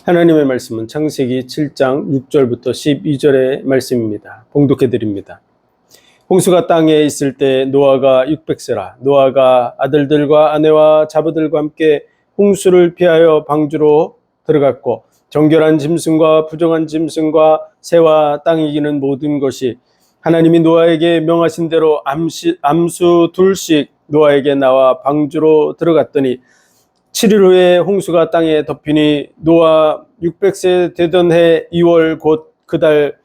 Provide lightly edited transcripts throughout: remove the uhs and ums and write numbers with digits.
하나님의 말씀은 창세기 7장 6절부터 12절의 말씀입니다. 봉독해 드립니다. 홍수가 땅에 있을 때 노아가 600세라. 노아가 아들들과 아내와 자부들과 함께 홍수를 피하여 방주로 들어갔고, 정결한 짐승과 부정한 짐승과 새와 땅이 기는 모든 것이 하나님이 노아에게 명하신 대로 암수 둘씩 노아에게 나와 방주로 들어갔더니 7일 후에 홍수가 땅에 덮이니 노아 600세 되던 해 2월 곧 그달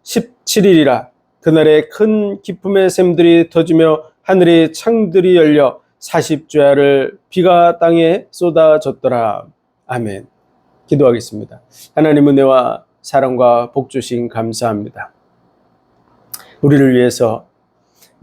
17일이라. 그날에 큰 기쁨의 샘들이 터지며 하늘의 창들이 열려 40주야를 비가 땅에 쏟아졌더라. 아멘. 기도하겠습니다. 하나님 은혜와 사랑과 복 주신 감사합니다. 우리를 위해서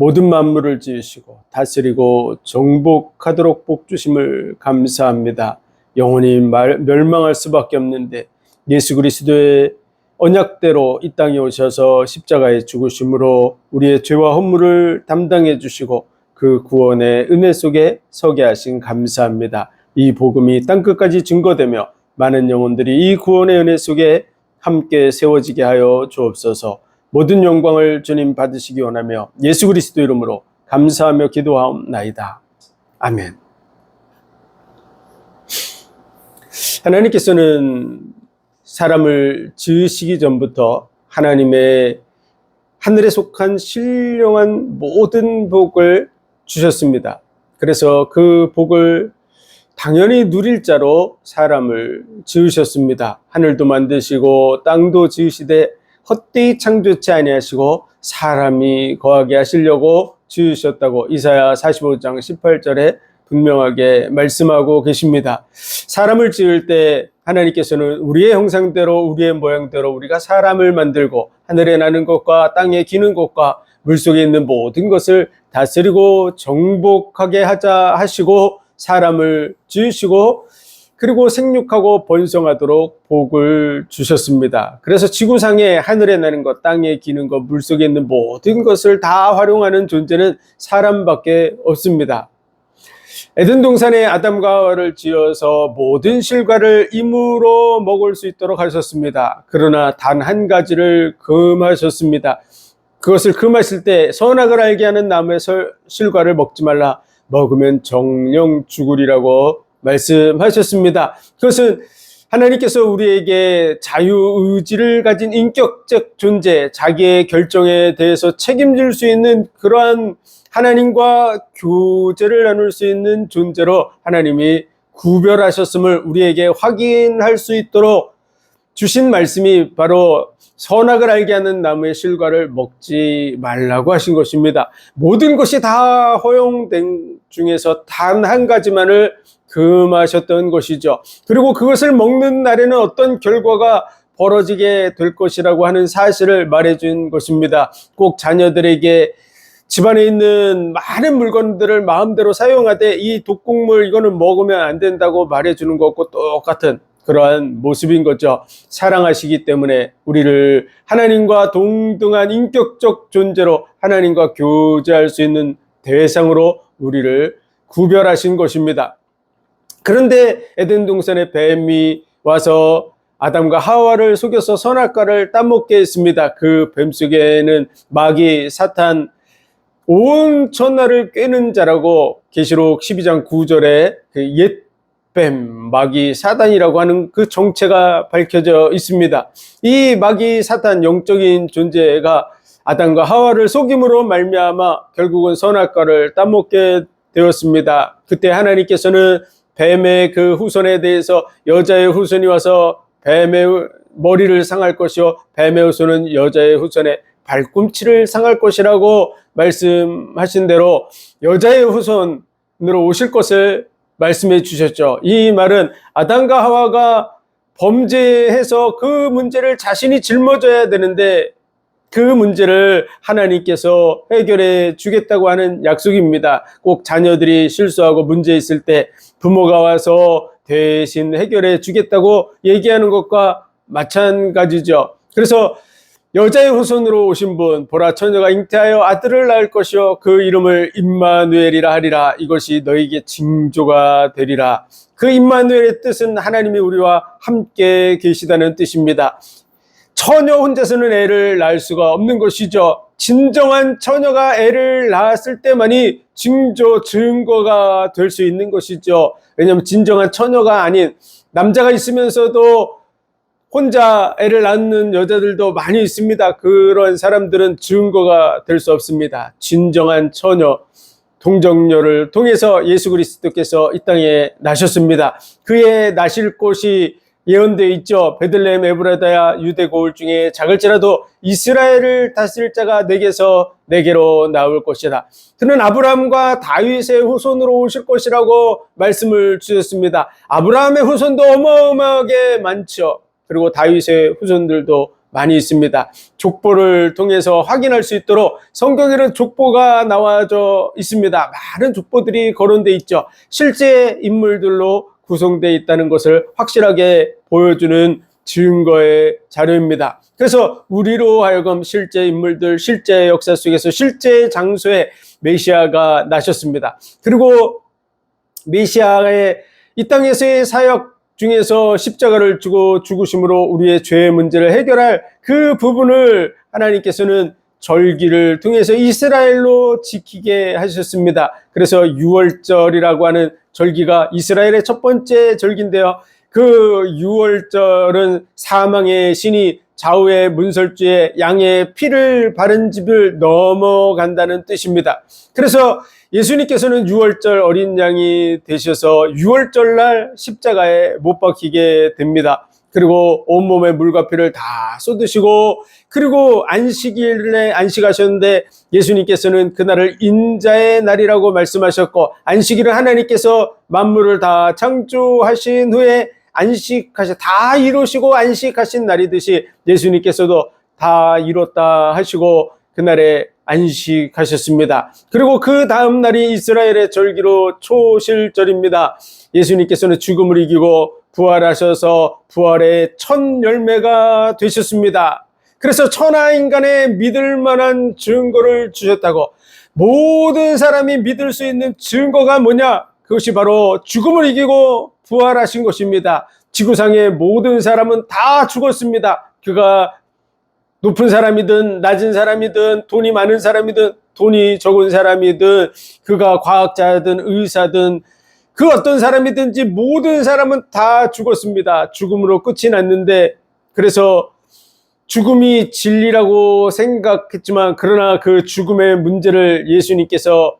모든 만물을 지으시고 다스리고 정복하도록 복 주심을 감사합니다. 영원히 멸망할 수밖에 없는데 예수 그리스도의 언약대로 이 땅에 오셔서 십자가에 죽으심으로 우리의 죄와 허물을 담당해 주시고 그 구원의 은혜 속에 서게 하신 감사합니다. 이 복음이 땅끝까지 증거되며 많은 영혼들이 이 구원의 은혜 속에 함께 세워지게 하여 주옵소서. 모든 영광을 주님 받으시기 원하며 예수 그리스도 이름으로 감사하며 기도하옵나이다. 아멘. 하나님께서는 사람을 지으시기 전부터 하나님의 하늘에 속한 신령한 모든 복을 주셨습니다. 그래서 그 복을 당연히 누릴 자로 사람을 지으셨습니다. 하늘도 만드시고 땅도 지으시되 헛되이 창조치 아니하시고 사람이 거하게 하시려고 지으셨다고 이사야 45장 18절에 분명하게 말씀하고 계십니다. 사람을 지을 때 하나님께서는 우리의 형상대로 우리의 모양대로 우리가 사람을 만들고 하늘에 나는 것과 땅에 기는 것과 물속에 있는 모든 것을 다스리고 정복하게 하자 하시고 사람을 지으시고 그리고 생육하고 번성하도록 복을 주셨습니다. 그래서 지구상에 하늘에 나는 것, 땅에 기는 것, 물속에 있는 모든 것을 다 활용하는 존재는 사람밖에 없습니다. 에덴 동산에 아담과 하와를 지어서 모든 실과를 임으로 먹을 수 있도록 하셨습니다. 그러나 단 한 가지를 금하셨습니다. 그것을 금하실 때 선악을 알게 하는 나무의 실과를 먹지 말라. 먹으면 정령 죽으리라고 말씀하셨습니다. 그것은 하나님께서 우리에게 자유의지를 가진 인격적 존재, 자기의 결정에 대해서 책임질 수 있는 그러한 하나님과 교제를 나눌 수 있는 존재로 하나님이 구별하셨음을 우리에게 확인할 수 있도록 주신 말씀이 바로 선악을 알게 하는 나무의 실과를 먹지 말라고 하신 것입니다. 모든 것이 다 허용된 중에서 단 한 가지만을 금하셨던 것이죠. 그리고 그것을 먹는 날에는 어떤 결과가 벌어지게 될 것이라고 하는 사실을 말해준 것입니다. 꼭 자녀들에게 집안에 있는 많은 물건들을 마음대로 사용하되 이 독극물 이거는 먹으면 안 된다고 말해주는 것과 똑같은 그러한 모습인 거죠. 사랑하시기 때문에 우리를 하나님과 동등한 인격적 존재로 하나님과 교제할 수 있는 대상으로 우리를 구별하신 것입니다. 그런데 에덴 동산에 뱀이 와서 아담과 하와를 속여서 선악과를 따먹게 했습니다. 그 뱀 속에는 마귀 사탄 온 천하를 꿰는 자라고 계시록 12장 9절에 그 옛뱀 마귀 사단이라고 하는 그 정체가 밝혀져 있습니다. 이 마귀 사탄 영적인 존재가 아담과 하와를 속임으로 말미암아 결국은 선악과를 따먹게 되었습니다. 그때 하나님께서는 뱀의 그 후손에 대해서 여자의 후손이 와서 뱀의 머리를 상할 것이요 뱀의 후손은 여자의 후손의 발꿈치를 상할 것이라고 말씀하신 대로 여자의 후손으로 오실 것을 말씀해 주셨죠. 이 말은 아담과 하와가 범죄해서 그 문제를 자신이 짊어져야 되는데 그 문제를 하나님께서 해결해 주겠다고 하는 약속입니다. 꼭 자녀들이 실수하고 문제 있을 때 부모가 와서 대신 해결해 주겠다고 얘기하는 것과 마찬가지죠. 그래서 여자의 후손으로 오신 분, 보라 처녀가 잉태하여 아들을 낳을 것이요 그 이름을 임마누엘이라 하리라. 이것이 너에게 징조가 되리라. 그 임마누엘의 뜻은 하나님이 우리와 함께 계시다는 뜻입니다. 처녀 혼자서는 애를 낳을 수가 없는 것이죠. 진정한 처녀가 애를 낳았을 때만이 증거가 될 수 있는 것이죠. 왜냐하면 진정한 처녀가 아닌 남자가 있으면서도 혼자 애를 낳는 여자들도 많이 있습니다. 그런 사람들은 증거가 될 수 없습니다. 진정한 처녀, 동정녀를 통해서 예수 그리스도께서 이 땅에 나셨습니다. 그의 나실 곳이 예언되어 있죠. 베들레헴 에브라다야 유대 고을 중에 작을지라도 이스라엘을 다스릴 자가 내게로 나올 것이다. 그는 아브라함과 다윗의 후손으로 오실 것이라고 말씀을 주셨습니다. 아브라함의 후손도 어마어마하게 많죠. 그리고 다윗의 후손들도 많이 있습니다. 족보를 통해서 확인할 수 있도록 성경에는 족보가 나와져 있습니다. 많은 족보들이 거론되어 있죠. 실제 인물들로 구성되어 있다는 것을 확실하게 보여주는 증거의 자료입니다. 그래서 우리로 하여금 실제 인물들, 실제 역사 속에서 실제 장소에 메시아가 나셨습니다. 그리고 메시아의 이 땅에서의 사역 중에서 십자가를 지고 죽으심으로 우리의 죄의 문제를 해결할 그 부분을 하나님께서는 절기를 통해서 이스라엘로 지키게 하셨습니다. 그래서 6월절이라고 하는 절기가 이스라엘의 첫 번째 절기인데요. 그 6월절은 사망의 신이 좌우의 문설주에 양의 피를 바른 집을 넘어간다는 뜻입니다. 그래서 예수님께서는 6월절 어린 양이 되셔서 6월절 날 십자가에 못 박히게 됩니다. 그리고 온몸에 물과 피를 다 쏟으시고 그리고 안식일에 안식하셨는데 예수님께서는 그날을 인자의 날이라고 말씀하셨고 안식일은 하나님께서 만물을 다 창조하신 후에 다 이루시고 안식하신 날이듯이 예수님께서도 다 이뤘다 하시고 그날에 안식하셨습니다. 그리고 그 다음 날이 이스라엘의 절기로 초실절입니다. 예수님께서는 죽음을 이기고 부활하셔서 부활의 첫 열매가 되셨습니다. 그래서 천하 인간의 믿을 만한 증거를 주셨다고. 모든 사람이 믿을 수 있는 증거가 뭐냐? 그것이 바로 죽음을 이기고 부활하신 것입니다. 지구상의 모든 사람은 다 죽었습니다. 그가 높은 사람이든 낮은 사람이든 돈이 많은 사람이든 돈이 적은 사람이든 그가 과학자든 의사든 그 어떤 사람이든지 모든 사람은 다 죽었습니다. 죽음으로 끝이 났는데 그래서 죽음이 진리라고 생각했지만 그러나 그 죽음의 문제를 예수님께서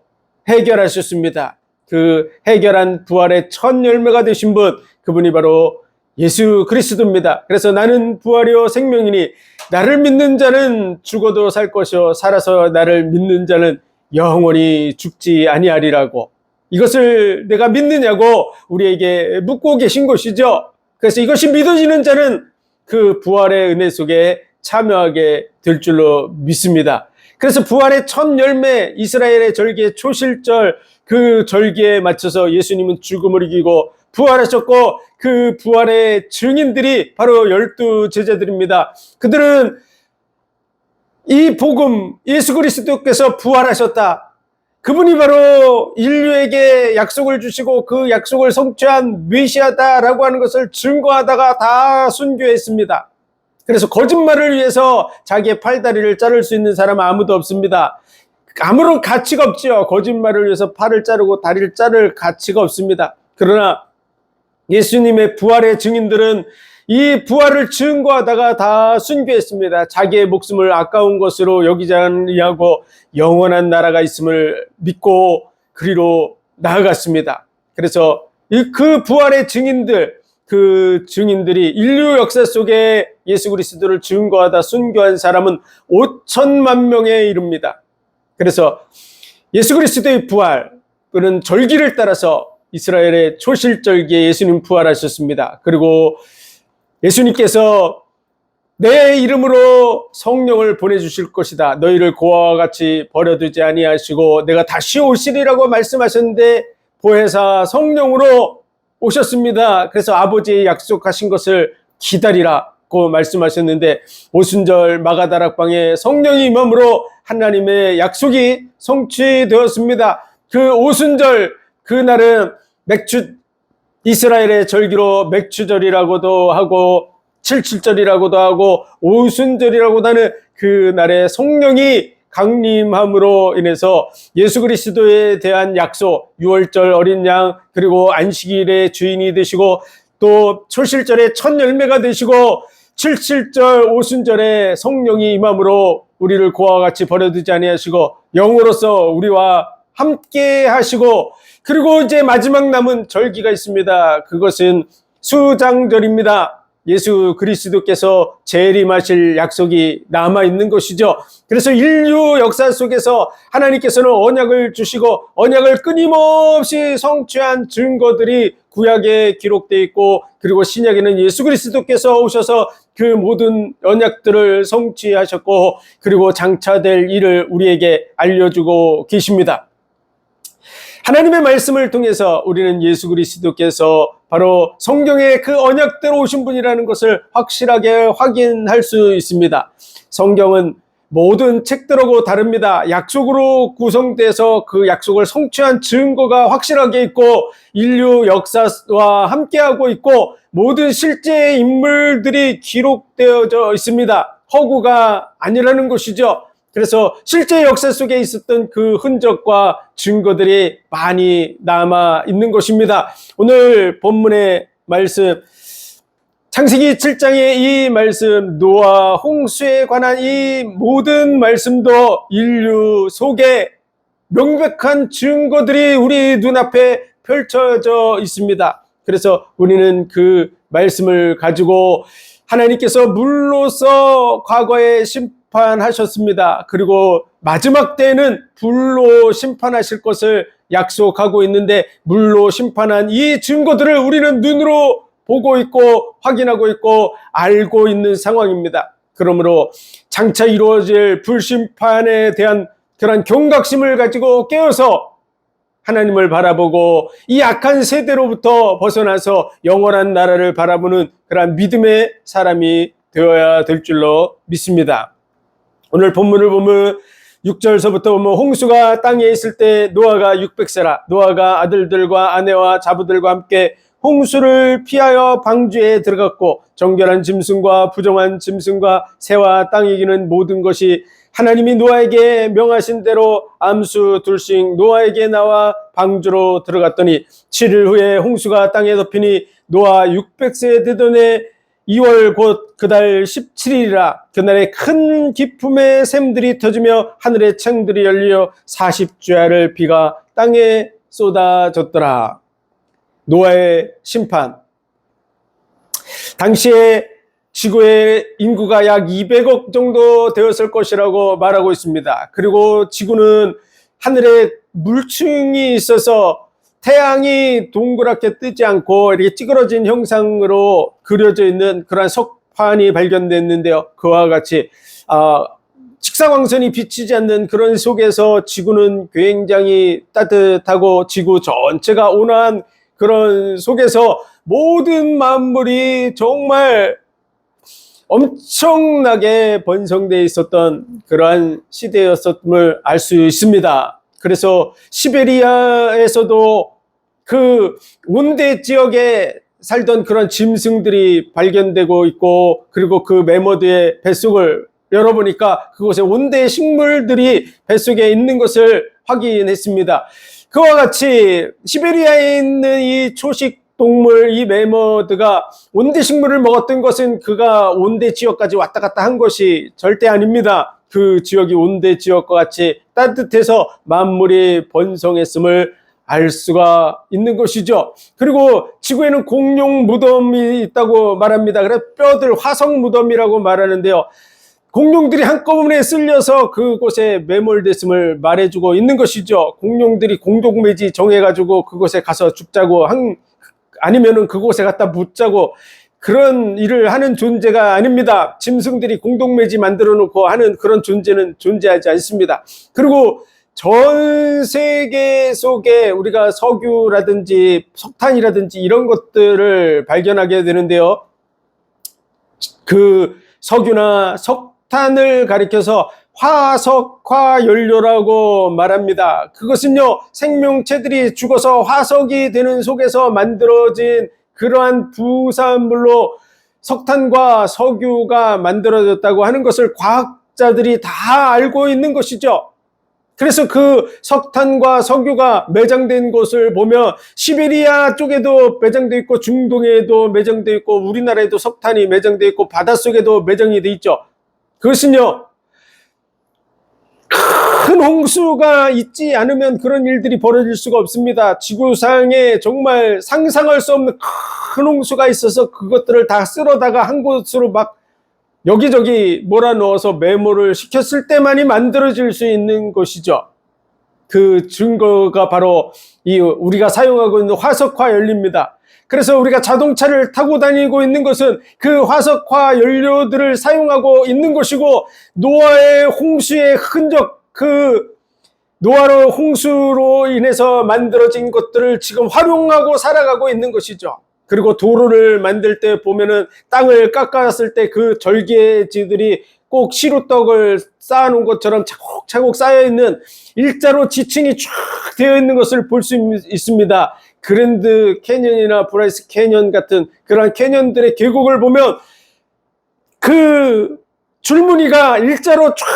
해결하셨습니다. 그 해결한 부활의 첫 열매가 되신 분, 그분이 바로 예수 그리스도입니다. 그래서 나는 부활이요 생명이니 나를 믿는 자는 죽어도 살 것이요 살아서 나를 믿는 자는 영원히 죽지 아니하리라고. 이것을 내가 믿느냐고 우리에게 묻고 계신 것이죠. 그래서 이것이 믿어지는 자는 그 부활의 은혜 속에 참여하게 될 줄로 믿습니다. 그래서 부활의 첫 열매 이스라엘의 절기의 초실절 그 절기에 맞춰서 예수님은 죽음을 이기고 부활하셨고 그 부활의 증인들이 바로 12 제자들입니다. 그들은 이 복음 예수 그리스도께서 부활하셨다. 그분이 바로 인류에게 약속을 주시고 그 약속을 성취한 메시아다라고 하는 것을 증거하다가 다 순교했습니다. 그래서 거짓말을 위해서 자기의 팔다리를 자를 수 있는 사람은 아무도 없습니다. 아무런 가치가 없죠. 거짓말을 위해서 팔을 자르고 다리를 자를 가치가 없습니다. 그러나 예수님의 부활의 증인들은 이 부활을 증거하다가 다 순교했습니다. 자기의 목숨을 아까운 것으로 여기지 아니하고 영원한 나라가 있음을 믿고 그리로 나아갔습니다. 그래서 그 부활의 증인들, 그 증인들이 인류 역사 속에 예수 그리스도를 증거하다 순교한 사람은 5천만 명에 이릅니다. 그래서 예수 그리스도의 부활, 그는 절기를 따라서 이스라엘의 초실절기에 예수님 부활하셨습니다. 그리고 예수님께서 내 이름으로 성령을 보내주실 것이다. 너희를 고아와 같이 버려두지 아니하시고 내가 다시 오시리라고 말씀하셨는데 보혜사 성령으로 오셨습니다. 그래서 아버지의 약속하신 것을 기다리라. 있다고 말씀하셨는데, 오순절 마가다락방에 성령이 임함으로 하나님의 약속이 성취되었습니다. 그 오순절, 그날은 이스라엘의 절기로 맥추절이라고도 하고 77절이라고도 하고 오순절이라고도 하는 그날의 성령이 강림함으로 인해서 예수 그리스도에 대한 약속, 6월절 어린 양, 그리고 안식일의 주인이 되시고 또 초실절의 첫 열매가 되시고 77절 오순절에 성령이 임함으로 우리를 고와 같이 버려두지 아니하시고 영으로서 우리와 함께 하시고, 그리고 이제 마지막 남은 절기가 있습니다. 그것은 수장절입니다. 예수 그리스도께서 재림하실 약속이 남아있는 것이죠. 그래서 인류 역사 속에서 하나님께서는 언약을 주시고 언약을 끊임없이 성취한 증거들이 구약에 기록되어 있고, 그리고 신약에는 예수 그리스도께서 오셔서 그 모든 언약들을 성취하셨고, 그리고 장차될 일을 우리에게 알려주고 계십니다. 하나님의 말씀을 통해서 우리는 예수 그리스도께서 바로 성경의 그 언약대로 오신 분이라는 것을 확실하게 확인할 수 있습니다. 성경은 모든 책들하고 다릅니다. 약속으로 구성돼서 그 약속을 성취한 증거가 확실하게 있고, 인류 역사와 함께하고 있고, 모든 실제 인물들이 기록되어져 있습니다. 허구가 아니라는 것이죠. 그래서 실제 역사 속에 있었던 그 흔적과 증거들이 많이 남아 있는 것입니다. 오늘 본문의 말씀, 창세기 7장의 이 말씀, 노아 홍수에 관한 이 모든 말씀도 인류 속에 명백한 증거들이 우리 눈앞에 펼쳐져 있습니다. 그래서 우리는 그 말씀을 가지고 하나님께서 물로서 과거에 심판하셨습니다. 그리고 마지막 때에는 불로 심판하실 것을 약속하고 있는데, 물로 심판한 이 증거들을 우리는 눈으로 보고 있고 확인하고 있고 알고 있는 상황입니다. 그러므로 장차 이루어질 불심판에 대한 그런 경각심을 가지고 깨어서 하나님을 바라보고 이 악한 세대로부터 벗어나서 영원한 나라를 바라보는 그런 믿음의 사람이 되어야 될 줄로 믿습니다. 오늘 본문을 보면 6절서부터 보면 홍수가 땅에 있을 때 노아가 600세라, 노아가 아들들과 아내와 자부들과 함께 홍수를 피하여 방주에 들어갔고, 정결한 짐승과 부정한 짐승과 새와 땅에 기는 모든 것이 하나님이 노아에게 명하신 대로 암수 둘씩 노아에게 나와 방주로 들어갔더니 7일 후에 홍수가 땅에 덮이니 노아 600세 되던 해 2월 곧 그달 17일이라 그날에 큰 기품의 샘들이 터지며 하늘의 창들이 열려 40주야를 비가 땅에 쏟아졌더라. 노아의 심판. 당시에 지구의 인구가 약 200억 정도 되었을 것이라고 말하고 있습니다. 그리고 지구는 하늘에 물층이 있어서 태양이 동그랗게 뜨지 않고 이렇게 찌그러진 형상으로 그려져 있는 그런 석판이 발견됐는데요. 그와 같이 직사광선이 비치지 않는 그런 속에서 지구는 굉장히 따뜻하고 지구 전체가 온화한 그런 속에서 모든 만물이 정말 엄청나게 번성되어 있었던 그러한 시대였음을 알 수 있습니다. 그래서 시베리아에서도 그 온대 지역에 살던 그런 짐승들이 발견되고 있고, 그리고 그 매머드의 뱃속을 열어보니까 그곳에 온대 식물들이 뱃속에 있는 것을 확인했습니다. 그와 같이 시베리아에 있는 이 초식 동물, 이 매머드가 온대 식물을 먹었던 것은 그가 온대 지역까지 왔다 갔다 한 것이 절대 아닙니다. 그 지역이 온대 지역과 같이 따뜻해서 만물이 번성했음을 알 수가 있는 것이죠. 그리고 지구에는 공룡 무덤이 있다고 말합니다. 그래서 뼈들 화성 무덤이라고 말하는데요. 공룡들이 한꺼번에 쓸려서 그곳에 매몰됐음을 말해주고 있는 것이죠. 공룡들이 공동매지 정해가지고 그곳에 가서 죽자고 아니면은 그곳에 갖다 묻자고 그런 일을 하는 존재가 아닙니다. 짐승들이 공동매지 만들어 놓고 하는 그런 존재는 존재하지 않습니다. 그리고 전 세계 속에 우리가 석유라든지 석탄이라든지 이런 것들을 발견하게 되는데요. 그 석유나 석탄을 가리켜서 화석화 연료라고 말합니다. 그것은요, 생명체들이 죽어서 화석이 되는 속에서 만들어진 그러한 부산물로 석탄과 석유가 만들어졌다고 하는 것을 과학자들이 다 알고 있는 것이죠. 그래서 그 석탄과 석유가 매장된 곳을 보면 시베리아 쪽에도 매장되어 있고 중동에도 매장되어 있고 우리나라에도 석탄이 매장되어 있고 바닷속에도 매장이 되어 있죠. 그것은요, 큰 홍수가 있지 않으면 그런 일들이 벌어질 수가 없습니다. 지구상에 정말 상상할 수 없는 큰 홍수가 있어서 그것들을 다 쓸어다가 한 곳으로 막 여기저기 몰아넣어서 메모를 시켰을 때만이 만들어질 수 있는 것이죠. 그 증거가 바로 이 우리가 사용하고 있는 화석화 연료입니다. 그래서 우리가 자동차를 타고 다니고 있는 것은 그 화석화 연료들을 사용하고 있는 것이고, 노아의 홍수의 흔적, 그 노아의 홍수로 인해서 만들어진 것들을 지금 활용하고 살아가고 있는 것이죠. 그리고 도로를 만들 때 보면은 땅을 깎았을 때 그 절개지들이 꼭 시루떡을 쌓아놓은 것처럼 차곡차곡 쌓여있는 일자로 지층이 쫙 되어 있는 것을 볼 수 있습니다. 그랜드 캐년이나 브라이스 캐년 같은 그런 캐년들의 계곡을 보면 그 줄무늬가 일자로 쫙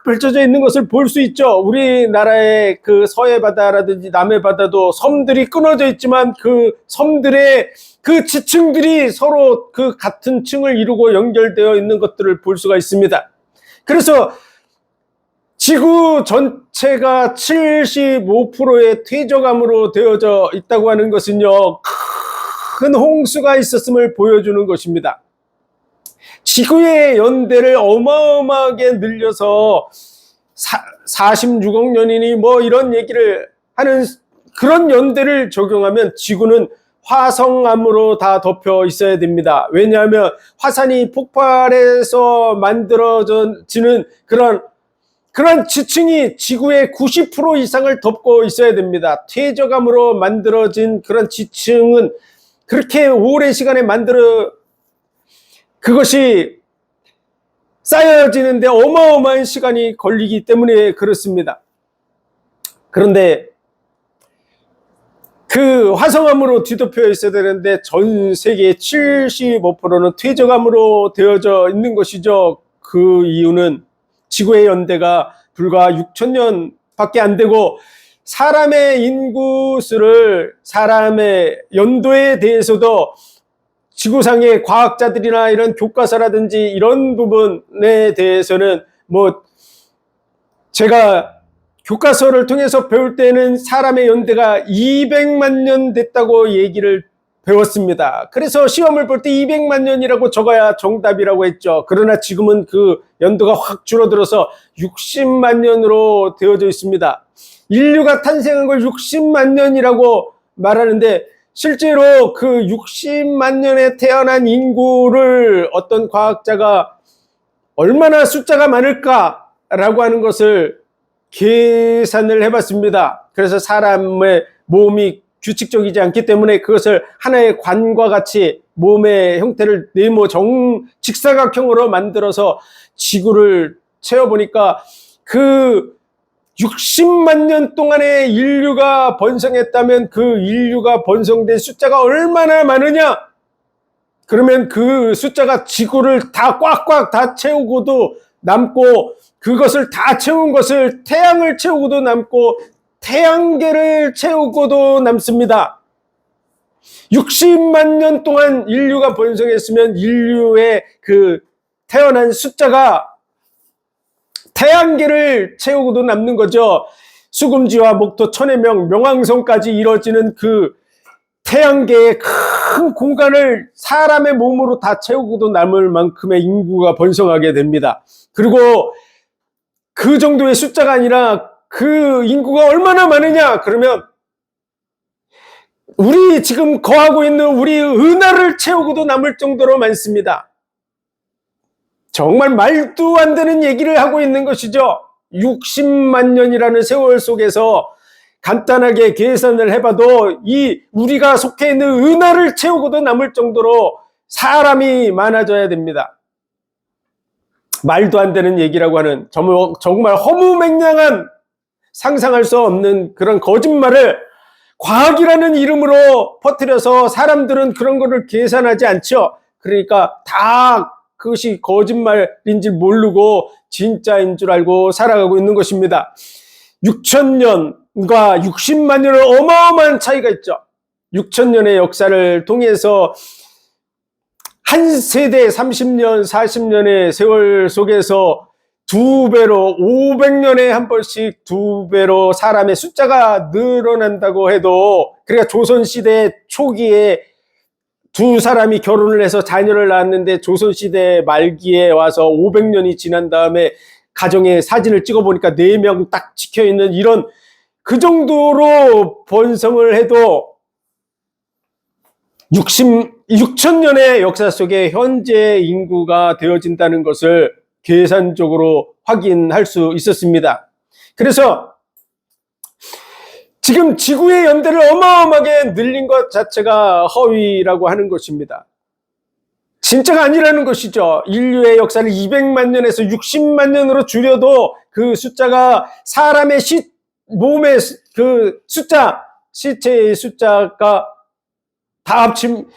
펼쳐져 있는 것을 볼 수 있죠. 우리나라의 그 서해 바다라든지 남해 바다도 섬들이 끊어져 있지만 그 섬들의 그 지층들이 서로 그 같은 층을 이루고 연결되어 있는 것들을 볼 수가 있습니다. 그래서 지구 전체가 75%의 퇴적암으로 되어져 있다고 하는 것은요, 큰 홍수가 있었음을 보여주는 것입니다. 지구의 연대를 어마어마하게 늘려서 46억 년이니 뭐 이런 얘기를 하는 그런 연대를 적용하면 지구는 화성암으로 다 덮여 있어야 됩니다. 왜냐하면 화산이 폭발해서 만들어지는 그런 지층이 지구의 90% 이상을 덮고 있어야 됩니다. 퇴적암으로 만들어진 그런 지층은 그렇게 오랜 시간에 그것이 쌓여지는데 어마어마한 시간이 걸리기 때문에 그렇습니다. 그런데 그 화성암으로 뒤덮여 있어야 되는데 전 세계의 75%는 퇴적암으로 되어져 있는 것이죠. 그 이유는 지구의 연대가 불과 6,000년 밖에 안 되고, 사람의 인구수를, 사람의 연도에 대해서도 지구상의 과학자들이나 이런 교과서라든지 이런 부분에 대해서는 뭐 제가 교과서를 통해서 배울 때는 사람의 연대가 200만 년 됐다고 얘기를 배웠습니다. 그래서 시험을 볼 때 200만 년이라고 적어야 정답이라고 했죠. 그러나 지금은 그 연도가 확 줄어들어서 60만 년으로 되어져 있습니다. 인류가 탄생한 걸 60만 년이라고 말하는데, 실제로 그 60만 년에 태어난 인구를 어떤 과학자가 얼마나 숫자가 많을까라고 하는 것을 계산을 해봤습니다. 그래서 사람의 몸이 규칙적이지 않기 때문에 그것을 하나의 관과 같이 몸의 형태를 네모 직사각형으로 만들어서 지구를 채워보니까 그 60만 년 동안에 인류가 번성했다면 그 인류가 번성된 숫자가 얼마나 많으냐? 그러면 그 숫자가 지구를 다 꽉꽉 다 채우고도 남고, 그것을 다 채운 것을 태양을 채우고도 남고, 태양계를 채우고도 남습니다. 60만 년 동안 인류가 번성했으면 인류의 그 태어난 숫자가 태양계를 채우고도 남는 거죠. 수금지와 목토, 천해명, 명왕성까지 이뤄지는 그 태양계의 큰 공간을 사람의 몸으로 다 채우고도 남을 만큼의 인구가 번성하게 됩니다. 그리고 그 정도의 숫자가 아니라 그 인구가 얼마나 많으냐? 그러면 우리 지금 거하고 있는 우리 은하를 채우고도 남을 정도로 많습니다. 정말 말도 안 되는 얘기를 하고 있는 것이죠. 60만 년이라는 세월 속에서 간단하게 계산을 해봐도 이 우리가 속해 있는 은하를 채우고도 남을 정도로 사람이 많아져야 됩니다. 말도 안 되는 얘기라고 하는 정말 허무맹랑한 상상할 수 없는 그런 거짓말을 과학이라는 이름으로 퍼뜨려서 사람들은 그런 거를 계산하지 않죠. 그러니까 다 그것이 거짓말인지 모르고 진짜인 줄 알고 살아가고 있는 것입니다. 6,000년과 60만 년의 어마어마한 차이가 있죠. 6,000년의 역사를 통해서 한 세대 30년, 40년의 세월 속에서 두 배로 500년에 한 번씩 두 배로 사람의 숫자가 늘어난다고 해도, 그러니까 조선시대 초기에 두 사람이 결혼을 해서 자녀를 낳았는데 조선시대 말기에 와서 500년이 지난 다음에 가정의 사진을 찍어보니까 4명 딱 찍혀있는 이런 그 정도로 번성을 해도 6,000년의 역사 속에 현재 인구가 되어진다는 것을 계산적으로 확인할 수 있었습니다. 그래서 지금 지구의 연대를 어마어마하게 늘린 것 자체가 허위라고 하는 것입니다. 진짜가 아니라는 것이죠. 인류의 역사를 200만 년에서 60만 년으로 줄여도 그 숫자가 사람의 몸의 그 숫자, 시체의 숫자가 다 합친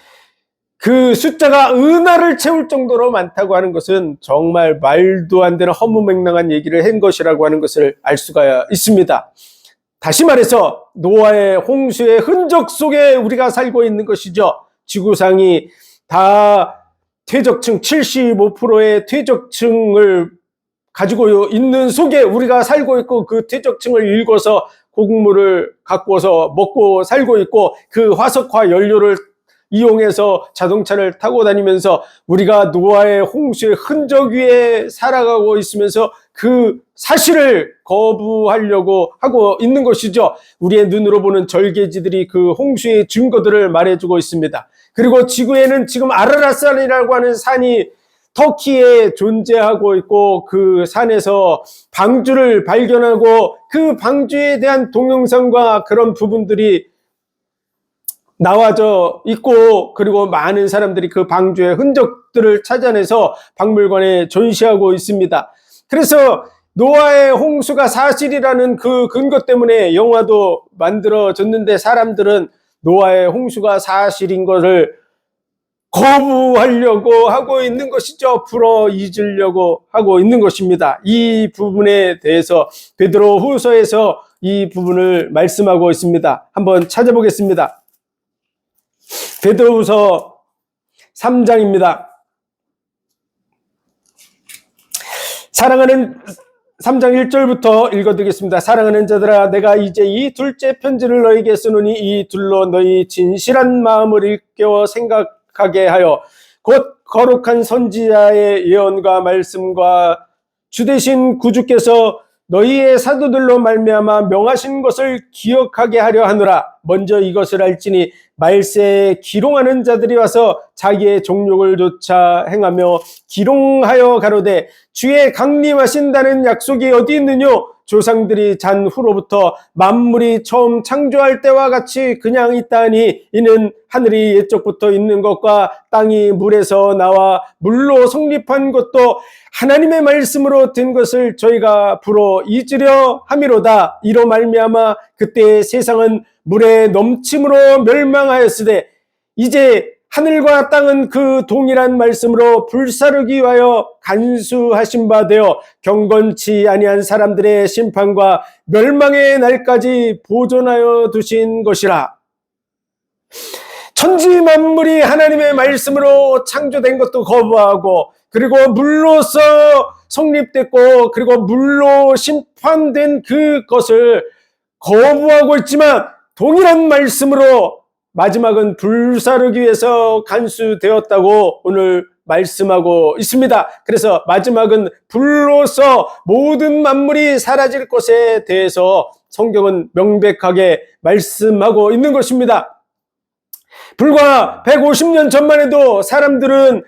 그 숫자가 은하를 채울 정도로 많다고 하는 것은 정말 말도 안 되는 허무맹랑한 얘기를 한 것이라고 하는 것을 알 수가 있습니다. 다시 말해서 노아의 홍수의 흔적 속에 우리가 살고 있는 것이죠. 지구상이 다 퇴적층 75%의 퇴적층을 가지고 있는 속에 우리가 살고 있고, 그 퇴적층을 읽어서 곡물을 갖고서 먹고 살고 있고, 그 화석화 연료를 이용해서 자동차를 타고 다니면서 우리가 노아의 홍수의 흔적 위에 살아가고 있으면서 그 사실을 거부하려고 하고 있는 것이죠. 우리의 눈으로 보는 절개지들이 그 홍수의 증거들을 말해주고 있습니다. 그리고 지구에는 지금 아라랏산이라고 하는 산이 터키에 존재하고 있고, 그 산에서 방주를 발견하고 그 방주에 대한 동영상과 그런 부분들이 나와져 있고, 그리고 많은 사람들이 그 방주의 흔적들을 찾아내서 박물관에 전시하고 있습니다. 그래서 노아의 홍수가 사실이라는 그 근거 때문에 영화도 만들어졌는데, 사람들은 노아의 홍수가 사실인 것을 거부하려고 하고 있는 것이죠. 풀어 잊으려고 하고 있는 것입니다. 이 부분에 대해서 베드로 후서에서 이 부분을 말씀하고 있습니다. 한번 찾아보겠습니다. 베드로후서 3장입니다. 사랑하는 3장 1절부터 읽어드리겠습니다. 사랑하는 자들아, 내가 이제 이 둘째 편지를 너희에게 쓰노니 이 둘로 너희 진실한 마음을 일깨워 생각하게 하여 곧 거룩한 선지자의 예언과 말씀과 주되신 구주께서 너희의 사도들로 말미암아 명하신 것을 기억하게 하려 하노라. 먼저 이것을 알지니 말세에 기롱하는 자들이 와서 자기의 정욕을 좇아 행하며 기롱하여 가로되 주의 강림하신다는 약속이 어디 있느뇨? 조상들이 잔 후로부터 만물이 처음 창조할 때와 같이 그냥 있다니, 이는 하늘이 옛적부터 있는 것과 땅이 물에서 나와 물로 성립한 것도 하나님의 말씀으로 된 것을 저희가 불어 잊으려 함이로다. 이로 말미암아 그때 세상은 물의 넘침으로 멸망하였으되 이제 하늘과 땅은 그 동일한 말씀으로 불사르기 위하여 간수하신 바 되어 경건치 아니한 사람들의 심판과 멸망의 날까지 보존하여 두신 것이라. 천지 만물이 하나님의 말씀으로 창조된 것도 거부하고, 그리고 물로서 성립됐고, 그리고 물로 심판된 그것을 거부하고 있지만, 동일한 말씀으로 마지막은 불사르기 위해서 간수되었다고 오늘 말씀하고 있습니다. 그래서 마지막은 불로서 모든 만물이 사라질 것에 대해서 성경은 명백하게 말씀하고 있는 것입니다. 불과 150년 전만 해도 사람들은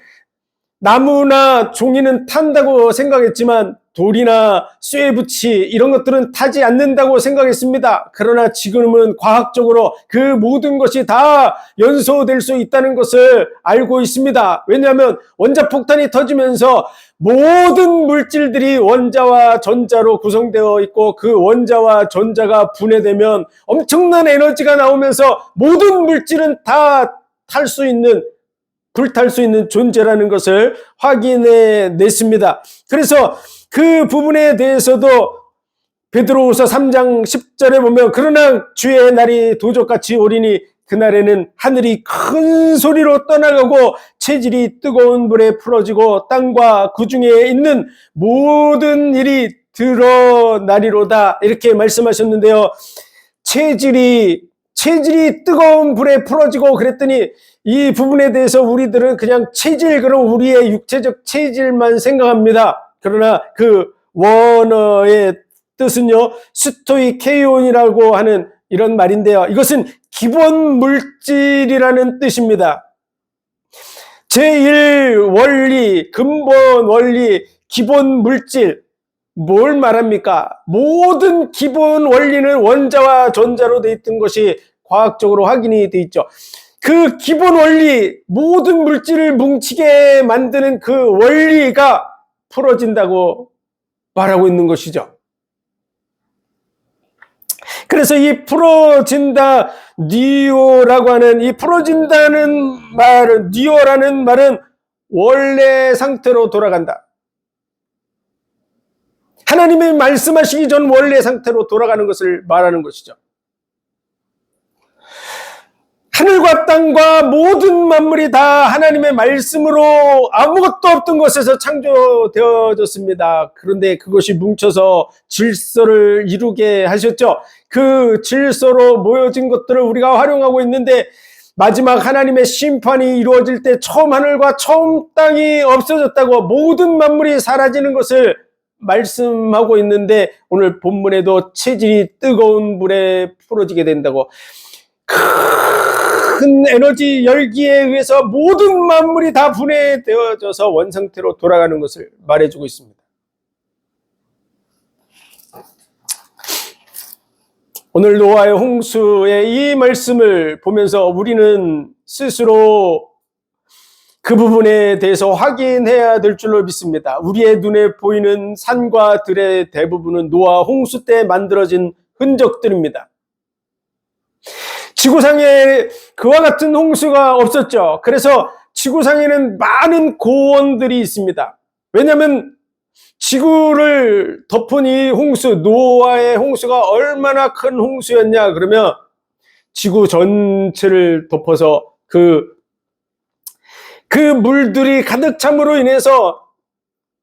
나무나 종이는 탄다고 생각했지만 돌이나 쇠붙이 이런 것들은 타지 않는다고 생각했습니다. 그러나 지금은 과학적으로 그 모든 것이 다 연소될 수 있다는 것을 알고 있습니다. 왜냐하면 원자폭탄이 터지면서 모든 물질들이 원자와 전자로 구성되어 있고 그 원자와 전자가 분해되면 엄청난 에너지가 나오면서 모든 물질은 다 탈 수 있는, 불탈 수 있는 존재라는 것을 확인해 냈습니다. 그래서 그 부분에 대해서도 베드로후서 3장 10절에 보면 그러나 주의 날이 도적같이 오리니 그날에는 하늘이 큰 소리로 떠나가고 체질이 뜨거운 불에 풀어지고 땅과 그 중에 있는 모든 일이 드러나리로다 이렇게 말씀하셨는데요. 체질이 뜨거운 불에 풀어지고 그랬더니 이 부분에 대해서 우리들은 그냥 체질, 그럼 우리의 육체적 체질만 생각합니다. 그러나 그 원어의 뜻은요, 스토이케이온이라고 하는 이런 말인데요. 이것은 기본 물질이라는 뜻입니다. 제1원리, 근본 원리, 기본 물질, 뭘 말합니까? 모든 기본 원리는 원자와 전자로 되어 있던 것이 과학적으로 확인이 되어 있죠. 그 기본 원리, 모든 물질을 뭉치게 만드는 그 원리가 풀어진다고 말하고 있는 것이죠. 그래서 이 풀어진다, 니오라고 하는 이 풀어진다는 말은, 니오라는 말은 원래 상태로 돌아간다. 하나님이 말씀하시기 전 원래 상태로 돌아가는 것을 말하는 것이죠. 하늘과 땅과 모든 만물이 다 하나님의 말씀으로 아무것도 없던 곳에서 창조되어졌습니다. 그런데 그것이 뭉쳐서 질서를 이루게 하셨죠. 그 질서로 모여진 것들을 우리가 활용하고 있는데 마지막 하나님의 심판이 이루어질 때 처음 하늘과 처음 땅이 없어졌다고 모든 만물이 사라지는 것을 말씀하고 있는데 오늘 본문에도 체질이 뜨거운 불에 풀어지게 된다고, 큰 에너지 열기에 의해서 모든 만물이 다 분해되어져서 원상태로 돌아가는 것을 말해주고 있습니다. 오늘 노아의 홍수의 이 말씀을 보면서 우리는 스스로 그 부분에 대해서 확인해야 될 줄로 믿습니다. 우리의 눈에 보이는 산과 들의 대부분은 노아 홍수 때 만들어진 흔적들입니다. 지구상에 그와 같은 홍수가 없었죠. 그래서 지구상에는 많은 고원들이 있습니다. 왜냐하면 지구를 덮은 이 홍수, 노아의 홍수가 얼마나 큰 홍수였냐 그러면 지구 전체를 덮어서 그 물들이 가득 참으로 인해서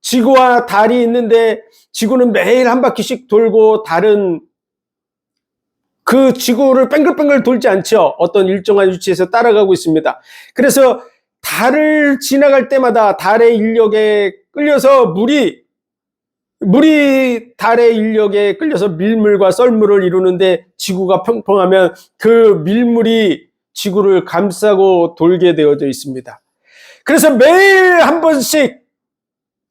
지구와 달이 있는데 지구는 매일 한 바퀴씩 돌고 달은 그 지구를 뺑글뺑글 돌지 않죠. 어떤 일정한 위치에서 따라가고 있습니다. 그래서 달을 지나갈 때마다 달의 인력에 끌려서 물이 달의 인력에 끌려서 밀물과 썰물을 이루는데 지구가 평평하면 그 밀물이 지구를 감싸고 돌게 되어져 있습니다. 그래서 매일 한 번씩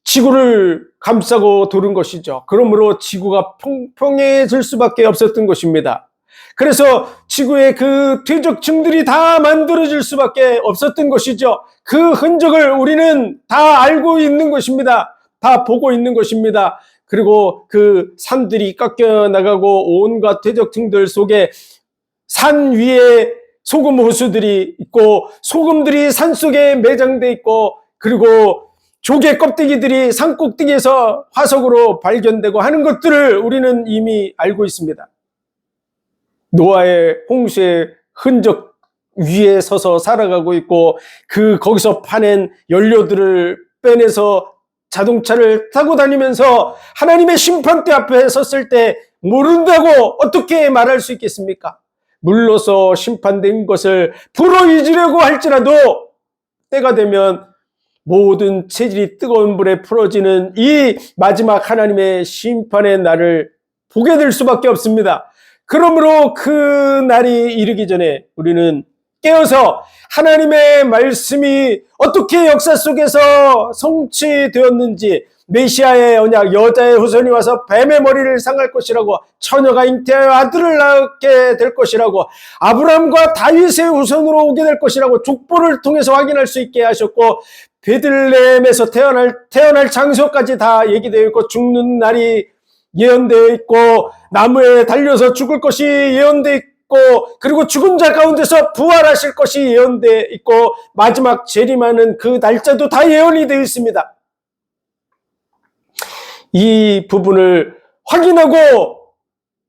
지구를 감싸고 도는 것이죠. 그러므로 지구가 평평해질 수밖에 없었던 것입니다. 그래서 지구의 그 퇴적층들이 다 만들어질 수밖에 없었던 것이죠. 그 흔적을 우리는 다 알고 있는 것입니다. 다 보고 있는 것입니다. 그리고 그 산들이 깎여 나가고 온갖 퇴적층들 속에 산 위에 소금 호수들이 있고 소금들이 산 속에 매장돼 있고 그리고 조개 껍데기들이 산 꼭대기에서 화석으로 발견되고 하는 것들을 우리는 이미 알고 있습니다. 노아의 홍수의 흔적 위에 서서 살아가고 있고 거기서 파낸 연료들을 빼내서 자동차를 타고 다니면서 하나님의 심판대 앞에 섰을 때 모른다고 어떻게 말할 수 있겠습니까? 물로서 심판된 것을 풀어잊으려고 할지라도 때가 되면 모든 체질이 뜨거운 불에 풀어지는 이 마지막 하나님의 심판의 날을 보게 될 수밖에 없습니다. 그러므로 그 날이 이르기 전에 우리는 깨어서 하나님의 말씀이 어떻게 역사 속에서 성취되었는지, 메시아의 언약, 여자의 후손이 와서 뱀의 머리를 상할 것이라고, 처녀가 잉태하여 아들을 낳게 될 것이라고, 아브라함과 다윗의 후손으로 오게 될 것이라고 족보를 통해서 확인할 수 있게 하셨고, 베들레헴에서 태어날 장소까지 다 얘기되어 있고, 죽는 날이 예언되어 있고, 나무에 달려서 죽을 것이 예언되어 있고, 그리고 죽은 자 가운데서 부활하실 것이 예언되어 있고, 마지막 재림하는 그 날짜도 다 예언이 되어 있습니다. 이 부분을 확인하고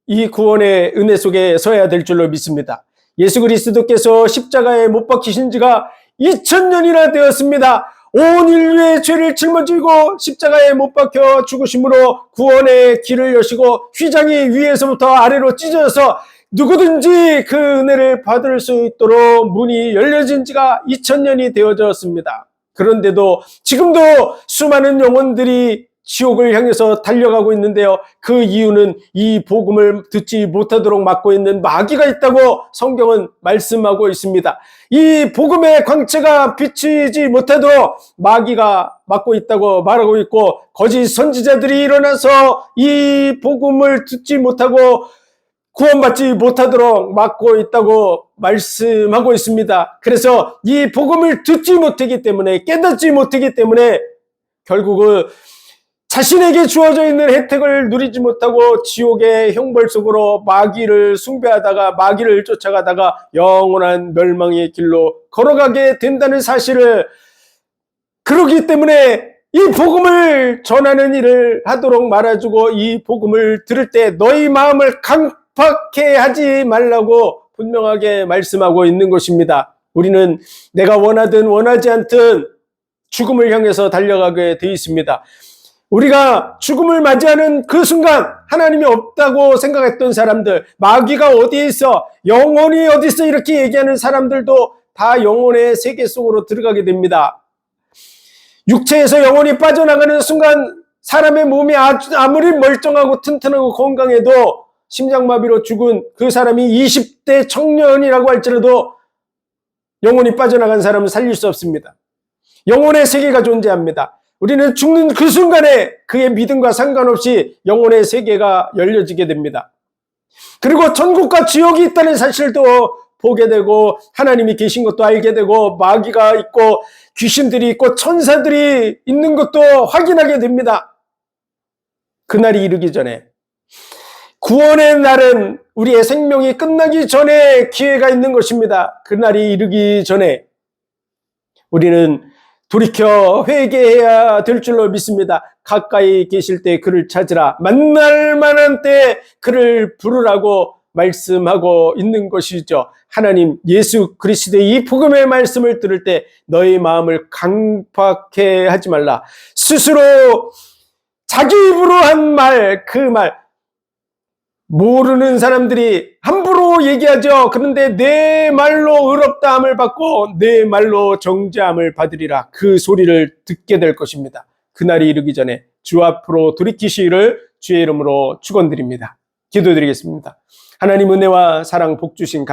이 구원의 은혜 속에 서야 될 줄로 믿습니다. 예수 그리스도께서 십자가에 못 박히신 지가 2000년이나 되었습니다. 온 인류의 죄를 짊어지고 십자가에 못 박혀 죽으심으로 구원의 길을 여시고, 휘장이 위에서부터 아래로 찢어져서 누구든지 그 은혜를 받을 수 있도록 문이 열려진 지가 2000년이 되어졌습니다. 그런데도 지금도 수많은 영혼들이 지옥을 향해서 달려가고 있는데요. 그 이유는 이 복음을 듣지 못하도록 막고 있는 마귀가 있다고 성경은 말씀하고 있습니다. 이 복음의 광채가 비치지 못하도록 마귀가 막고 있다고 말하고 있고, 거짓 선지자들이 일어나서 이 복음을 듣지 못하고 구원받지 못하도록 막고 있다고 말씀하고 있습니다. 그래서 이 복음을 듣지 못하기 때문에, 깨닫지 못하기 때문에 결국은 자신에게 주어져 있는 혜택을 누리지 못하고 지옥의 형벌 속으로 마귀를 숭배하다가, 마귀를 쫓아가다가 영원한 멸망의 길로 걸어가게 된다는 사실을, 그러기 때문에 이 복음을 전하는 일을 하도록 말아주고, 이 복음을 들을 때 너희 마음을 강팍해 하지 말라고 분명하게 말씀하고 있는 것입니다. 우리는 내가 원하든 원하지 않든 죽음을 향해서 달려가게 되어 있습니다. 우리가 죽음을 맞이하는 그 순간 하나님이 없다고 생각했던 사람들, 마귀가 어디에 있어, 영혼이 어디 있어, 이렇게 얘기하는 사람들도 다 영혼의 세계 속으로 들어가게 됩니다. 육체에서 영혼이 빠져나가는 순간 사람의 몸이 아무리 멀쩡하고 튼튼하고 건강해도 심장마비로 죽은 그 사람이 20대 청년이라고 할지라도 영혼이 빠져나간 사람은 살릴 수 없습니다. 영혼의 세계가 존재합니다. 우리는 죽는 그 순간에 그의 믿음과 상관없이 영혼의 세계가 열려지게 됩니다. 그리고 천국과 지옥이 있다는 사실도 보게 되고, 하나님이 계신 것도 알게 되고, 마귀가 있고 귀신들이 있고 천사들이 있는 것도 확인하게 됩니다. 그날이 이르기 전에, 구원의 날은 우리의 생명이 끝나기 전에 기회가 있는 것입니다. 그날이 이르기 전에 우리는 돌이켜 회개해야 될 줄로 믿습니다. 가까이 계실 때 그를 찾으라, 만날 만한 때 그를 부르라고 말씀하고 있는 것이죠. 하나님 예수 그리스도의 이 복음의 말씀을 들을 때 너희 마음을 강팍해 하지 말라. 스스로 자기 입으로 한 말, 그 말, 모르는 사람들이 함부로 얘기하죠. 그런데 내 말로 의롭다함을 받고 내 말로 정죄함을 받으리라. 그 소리를 듣게 될 것입니다. 그날이 이르기 전에 주 앞으로 돌이키시기를 주의 이름으로 축원드립니다. 기도드리겠습니다. 하나님 은혜와 사랑 복 주신